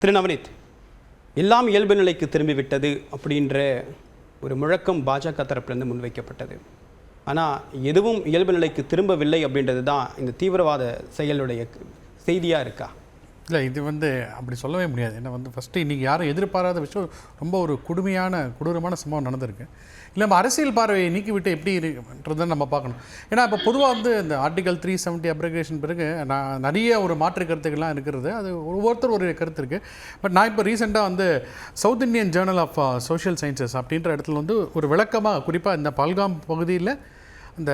திரு நவநீத், எல்லாம் இயல்பு நிலைக்கு திரும்பிவிட்டது அப்படின்ற ஒரு முழக்கம் பாஜக தரப்பிலிருந்து முன்வைக்கப்பட்டது. ஆனால் எதுவும் இயல்பு நிலைக்கு திரும்பவில்லை அப்படின்றது தான் இந்த தீவிரவாத செயலுடைய செய்தியாக இருக்கா? இல்லை, இது அப்படி சொல்லவே முடியாது. ஏன்னா ஃபஸ்ட்டு இன்றைக்கி யாரும் எதிர்பாராத விஷயம், ரொம்ப ஒரு கொடூரமான சம்பவம் நடந்திருக்கு. இல்லை, நம்ம அரசியல் பார்வையை நீக்கிவிட்டு எப்படி இருக்குன்றதை நம்ம பார்க்கணும். ஏன்னா இப்போ பொதுவாக இந்த ஆர்டிகல் 370 அப்ரிகேஷன் பிறகு நிறைய ஒரு மாற்று கருத்துக்கள்லாம் இருக்கிறது. அது ஒவ்வொருத்தர் ஒரு கருத்து இருக்குது. பட் நான் இப்போ ரீசெண்டாக South Indian Journal of Social Sciences அப்படின்ற இடத்துல ஒரு விளக்கமாக, குறிப்பாக இந்த பல்காம் பகுதியில் இந்த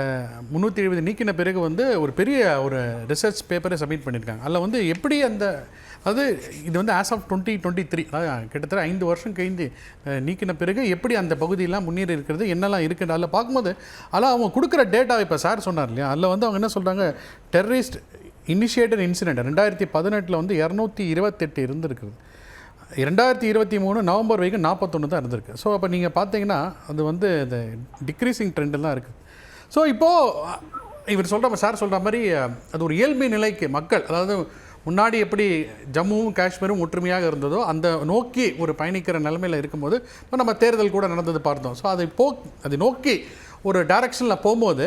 370 நீக்கின பிறகு ஒரு பெரிய ஒரு ரிசர்ச் பேப்பரை சப்மிட் பண்ணியிருக்காங்க. அதில் எப்படி இது ஆஸ் ஆஃப் 2023, கிட்டத்தட்ட 5 வருஷம் கழிந்து நீக்கின பிறகு எப்படி அந்த பகுதியெல்லாம் முன்னேறி இருக்கிறது, என்னெல்லாம் இருக்குது அதில் பார்க்கும்போது, அதெல்லாம் அவங்க கொடுக்குற டேட்டா இப்போ சார் சொன்னார் இல்லையா, அதில் அவங்க என்ன சொல்கிறாங்க, டெரரிஸ்ட் இனிஷியேட்டட் இன்சிடென்ட் 2018 228 இருந்திருக்குது. 2023 நவம்பர் வரைக்கும் 41 தான் இருந்திருக்கு. ஸோ அப்போ நீங்கள் பார்த்தீங்கன்னா அது இந்த டிக்ரீசிங் ட்ரெண்டில் தான் இருக்குது. ஸோ இப்போது இவர் சார் சொல்கிற மாதிரி அது ஒரு இயல்பு நிலைக்கு மக்கள், அதாவது முன்னாடி எப்படி ஜம்முவும் காஷ்மீரும் ஒற்றுமையாக இருந்ததோ அந்த நோக்கி ஒரு பயணிக்கிற நிலைமையில் இருக்கும்போது இப்போ நம்ம தேர்தல் கூட நடந்தது பார்த்தோம். ஸோ அதை நோக்கி ஒரு டைரக்ஷனில் போகும்போது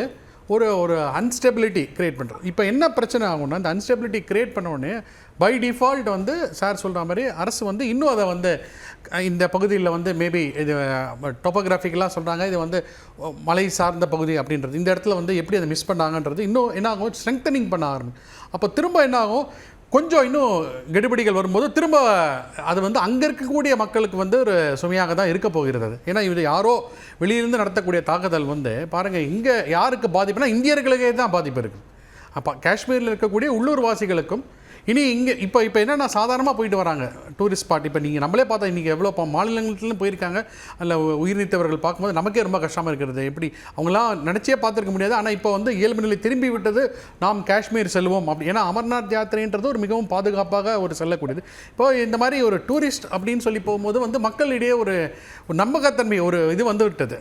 ஒரு அன்ஸ்டெபிலிட்டி க்ரியேட் பண்ணுறோம். இப்போ என்ன பிரச்சனை ஆகும்னா, அந்த அன்ஸ்டெபிலிட்டி க்ரியேட் பண்ண உடனே பை டிஃபால்ட் சார் சொல்கிற மாதிரி அரசு இன்னும் அதை இந்த பகுதியில் மேபி இது டோப்போகிராஃபிக்கலாக சொல்கிறாங்க, இது மலை சார்ந்த பகுதி அப்படின்றது, இந்த இடத்துல எப்படி அதை மிஸ் பண்ணாங்கன்றது இன்னும் என்ன ஆகும், ஸ்ட்ரெங்தனிங் பண்ண ஆரம்பிக்கும். அப்போ திரும்ப என்ன ஆகும், கொஞ்சம் இன்னும் கெடுபிடிகள் வரும்போது திரும்ப அது அங்கே இருக்கக்கூடிய மக்களுக்கு ஒரு சுமையாக தான் இருக்க போகிறது. ஏன்னா இது யாரோ வெளியிலிருந்து நடத்தக்கூடிய தாக்குதல் பாருங்கள், இங்கே யாருக்கு பாதிப்புனா இந்தியர்களுக்கே தான் பாதிப்பு இருக்குது. அப்போ காஷ்மீரில் இருக்கக்கூடிய உள்ளூர் வாசிகளுக்கும் இனி இங்கே இப்போ என்னென்னா சாதாரணமாக போயிட்டு வராங்க டூரிஸ்ட் ஸ்பாட். இப்போ நீங்கள் நம்மளே பார்த்தா இன்றைக்கி எவ்வளோ மாநிலங்களிலும் போயிருக்காங்க, அதில் உயிர் நீத்தவர்கள் பார்க்கும்போது நமக்கே ரொம்ப கஷ்டமாக இருக்கிறது. எப்படி அவங்களாம் நினச்சே பார்த்துருக்க முடியாது. ஆனால் இப்போ இயல்பு நிலை திரும்பி விட்டது, நாம் காஷ்மீர் செல்வோம் அப்படி. ஏன்னா அமர்நாத் யாத்திரைன்றது ஒரு மிகவும் பாதுகாப்பாக செல்லக்கூடியது. இப்போ இந்த மாதிரி ஒரு டூரிஸ்ட் அப்படின்னு சொல்லி போகும்போது மக்களிடையே ஒரு நம்பகத்தன்மை இது விட்டது.